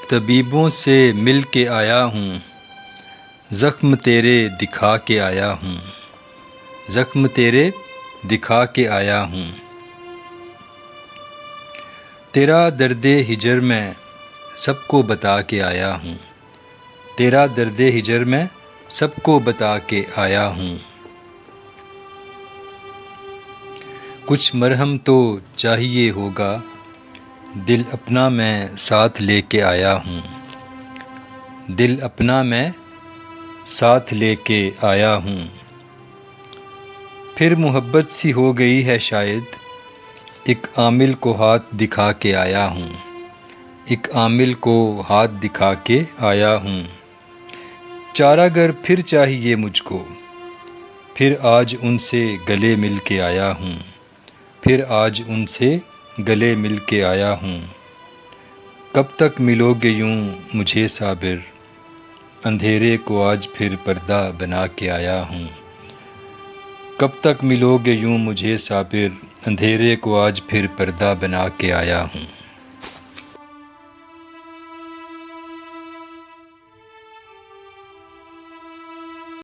طبیبوں سے مل کے آیا ہوں، زخم تیرے دکھا کے آیا ہوں، زخم تیرے دکھا کے آیا ہوں۔ تیرا درد ہجر میں سب کو بتا کے آیا ہوں، تیرا درد ہجر میں سب کو بتا کے آیا ہوں۔ کچھ مرہم تو چاہیے ہوگا، دل اپنا میں ساتھ لے کے آیا ہوں، دل اپنا میں ساتھ لے کے آیا ہوں۔ پھر محبت سی ہو گئی ہے شاید، ایک عامل کو ہاتھ دکھا کے آیا ہوں، ایک عامل کو ہاتھ دکھا کے آیا ہوں۔ چارہ گر پھر چاہیے مجھ کو، پھر آج ان سے گلے مل کے آیا ہوں، پھر آج ان سے گلے مل کے آیا ہوں۔ کب تک ملو گے یوں مجھے صابر، اندھیرے کو آج پھر پردہ بنا کے آیا ہوں۔ کب تک ملو گے یوں مجھے صابر، اندھیرے کو آج پھر پردہ بنا کے آیا ہوں۔